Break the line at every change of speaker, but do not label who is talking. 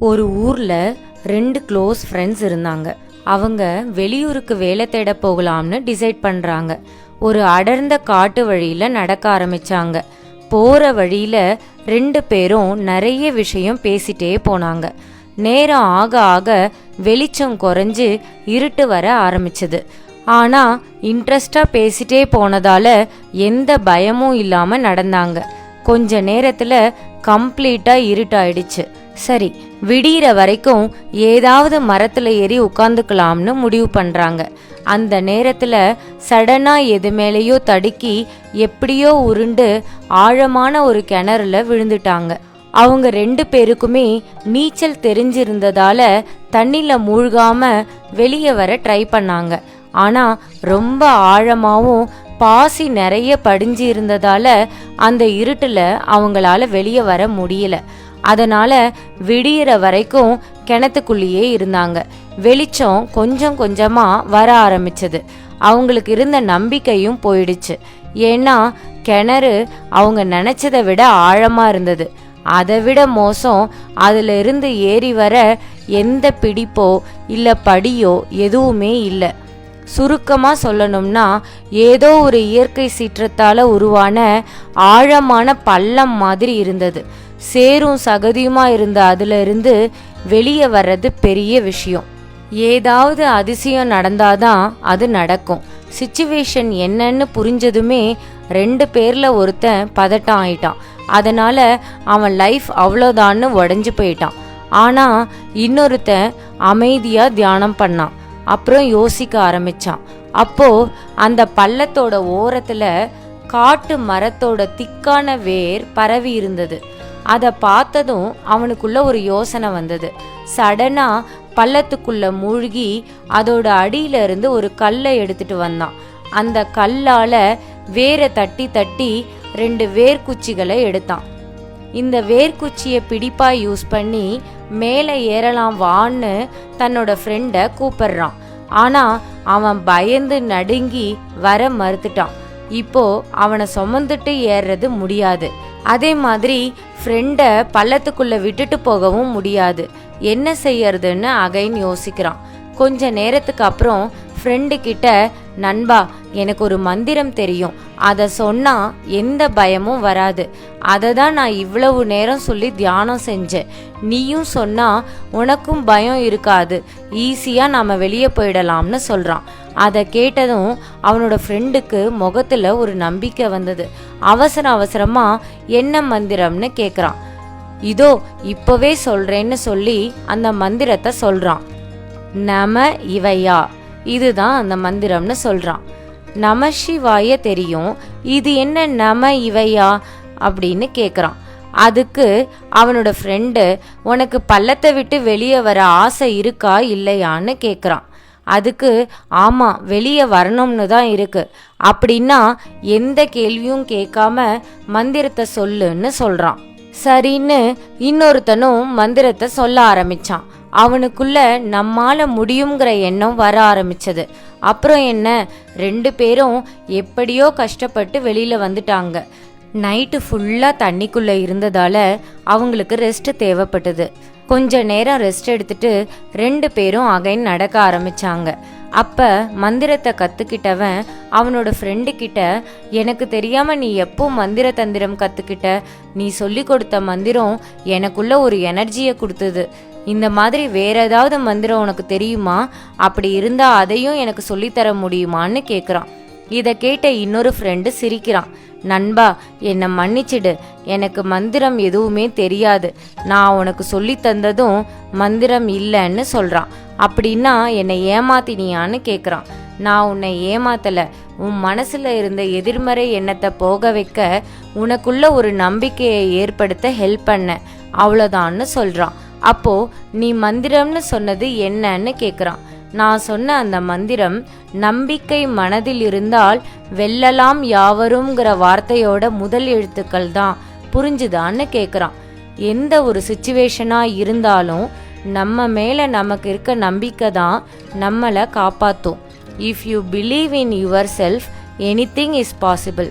ஒரு ஊர்ல 2 close friends இருந்தாங்க. அவங்க வெளியூருக்கு வேலை தேட போகலாம்னு டிசைட் பண்றாங்க. ஒரு அடர்ந்த காட்டு வழியில நடக்க ஆரம்பிச்சாங்க. போற வழியில 2 பேரும் நிறைய விஷயம் பேசிட்டே போனாங்க. நேரம் ஆக ஆக வெளிச்சம் குறைஞ்சு இருட்டு வர ஆரம்பிச்சது. ஆனா இன்ட்ரெஸ்டா பேசிட்டே போனதால எந்த பயமும் இல்லாம நடந்தாங்க. கொஞ்ச நேரத்துல கம்ப்ளீட்டா இருட்டாயிடுச்சு. சரி, விடிகிற வரைக்கும் ஏதாவது மரத்துல ஏறி உட்காந்துக்கலாம்னு முடிவு பண்றாங்க. அந்த நேரத்துல சடனா எது மேலேயோ தடுக்கி எப்படியோ உருண்டு ஆழமான ஒரு கிணறுல விழுந்துட்டாங்க. அவங்க 2 பேருக்குமே நீச்சல் தெரிஞ்சிருந்ததால தண்ணில மூழ்காம வெளியே வர ட்ரை பண்ணாங்க. ஆனா ரொம்ப ஆழமாவும் பாசி நிறைய படிஞ்சு இருந்ததால அந்த இருட்டுல அவங்களால வெளியே வர முடியல. அதனால விடிகிற வரைக்கும் கிணத்துக்குள்ளேயே இருந்தாங்க. வெளிச்சம் கொஞ்சம் கொஞ்சமா வர ஆரம்பிச்சது. அவங்களுக்கு இருந்த நம்பிக்கையும் போயிடுச்சு. ஏன்னா கிணறு அவங்க நினைச்சதை விட ஆழமா இருந்தது. அதை விட மோசம், அதுல இருந்து ஏறி வர எந்த பிடிப்போ இல்ல படியோ எதுவுமே இல்லை. சுருக்கமா சொல்லணும்னா ஏதோ ஒரு இயற்கை சீற்றத்தால உருவான ஆழமான பள்ளம் மாதிரி இருந்தது. சேரும் சகதியுமா இருந்த அதுல இருந்து வெளியே வர்றது பெரிய விஷயம். ஏதாவது அதிசயம் நடந்தாதான் அது நடக்கும். சிச்சுவேஷன் என்னன்னு புரிஞ்சதுமே 2 பேர்ல ஒருத்தன் பதட்டம் ஆயிட்டான். அதனால அவன் லைஃப் அவ்வளோதான்னு உடஞ்சு போயிட்டான். ஆனா இன்னொருத்தன் அமைதியா தியானம் பண்ணான். அப்புறம் யோசிக்க ஆரம்பிச்சான். அப்போ அந்த பள்ளத்தோட ஓரத்துல காட்டு மரத்தோட திக்கான வேர் பரவி இருந்தது. அதை பார்த்ததும் அவனுக்குள்ள ஒரு யோசனை வந்தது. சடனா பள்ளத்துக்குள்ள மூழ்கி அதோட அடியில இருந்து ஒரு கல்லை எடுத்துட்டு வந்தான். அந்த கல்லால வேரை தட்டி தட்டி 2 வேர்க்குச்சிகளை எடுத்தான். இந்த வேர்க்குச்சியை பிடிப்பா யூஸ் பண்ணி மேலே ஏறலாம் வான்னு தன்னோட ஃப்ரெண்டை கூப்பிடுறான். ஆனா அவன் பயந்து நடுங்கி வர மறுத்துட்டான். இப்போ அவனை சுமந்துட்டு ஏறுறது முடியாது. அதே மாதிரி ஃப்ரெண்டை பள்ளத்துக்குள்ள விட்டுட்டு போகவும் முடியாது. என்ன செய்யறதுன்னு அகைன் யோசிக்கிறான். கொஞ்ச நேரத்துக்கு அப்புறம் ஃப்ரெண்டு கிட்ட, நண்பா, எனக்கு ஒரு மந்திரம் தெரியும், அதை சொன்னா எந்த பயமும் வராது. அதை தான் நான் இவ்வளவு நேரம் சொல்லி தியானம் செஞ்சேன். நீயும் சொன்னா உனக்கும் பயம் இருக்காது, ஈஸியா நாம வெளியே போயிடலாம்னு சொல்றான். அதை கேட்டதும் அவனோட ஃப்ரெண்டுக்கு முகத்துல ஒரு நம்பிக்கை வந்தது. அவசரமா என்ன மந்திரம்னு கேட்குறான். இதோ இப்பவே சொல்றேன்னு சொல்லி அந்த மந்திரத்தை சொல்றான். நம இவையா, இதுதான் அந்த மந்திரம்னு சொல்றான். நம சிவாய தெரியும், இது என்ன நம இவையா அப்படின்னு கேட்குறான். அதுக்கு அவனோட ஃப்ரெண்டு, உனக்கு பள்ளத்தை விட்டு வெளியே வர ஆசை இருக்கா இல்லையான்னு கேட்குறான். அதுக்கு ஆமா, வெளியே வரணும்னு தான் இருக்கு. அப்படின்னா எந்த கேள்வியும் கேட்காம மந்திரத்தை சொல்லுன்னு சொல்றான். சரின்னு இன்னொருத்தனும் மந்திரத்தை சொல்ல ஆரம்பிச்சான். அவனுக்குள்ள நம்மால முடியுங்கிற எண்ணம் வர ஆரம்பிச்சது. அப்புறம் என்ன, 2 பேரும் எப்படியோ கஷ்டப்பட்டு வெளியில வந்துட்டாங்க. நைட்டு ஃபுல்லா தண்ணிக்குள்ள இருந்ததால அவங்களுக்கு ரெஸ்ட் தேவைப்பட்டது. கொஞ்ச நேரம் ரெஸ்ட் எடுத்துட்டு 2 பேரும் அகைன் நடக்க ஆரம்பிச்சாங்க. அப்ப மந்திரத்தை கத்துக்கிட்டவன் அவனோட ஃப்ரெண்டு கிட்ட, எனக்கு தெரியாம நீ எப்போ மந்திர தந்திரம் கத்துக்கிட்ட? நீ சொல்லி கொடுத்த மந்திரம் எனக்குள்ள ஒரு எனர்ஜியை கொடுத்தது. இந்த மாதிரி வேற ஏதாவது மந்திரம் உனக்கு தெரியுமா? அப்படி இருந்தா அதையும் எனக்கு சொல்லித்தர முடியுமான்னு கேட்குறான். இதை கேட்ட இன்னொரு ஃப்ரெண்டு சிரிக்கிறான். நண்பா, என்னை மன்னிச்சிடு, எனக்கு மந்திரம் எதுவுமே தெரியாது. நான் உனக்கு சொல்லி தந்ததும் மந்திரம் இல்லைன்னு சொல்றான். அப்படின்னா என்னை ஏமாத்தினியான்னு கேட்குறான். நான் உன்னை ஏமாத்தல, உன் மனசுல இருந்த எதிர்மறை எண்ணத்தை போக வைக்க உனக்குள்ள ஒரு நம்பிக்கையை ஏற்படுத்த ஹெல்ப் பண்ண, அவ்வளோதான்னு சொல்றான். அப்போ நீ மந்திரம்னு சொன்னது என்னன்னு கேட்குறான். நான் சொன்ன அந்த மந்திரம் நம்பிக்கை மனதில் இருந்தால் வெல்லலாம் யாவருங்கிற வார்த்தையோட முதல் எழுத்துக்கள் தான். புரிஞ்சுதான்னு கேட்குறான். எந்த ஒரு சிச்சுவேஷனா இருந்தாலும் நம்ம மேல நமக்கு இருக்க நம்பிக்கை தான் நம்மளை காப்பாற்றும். If you believe in your self, anything is possible.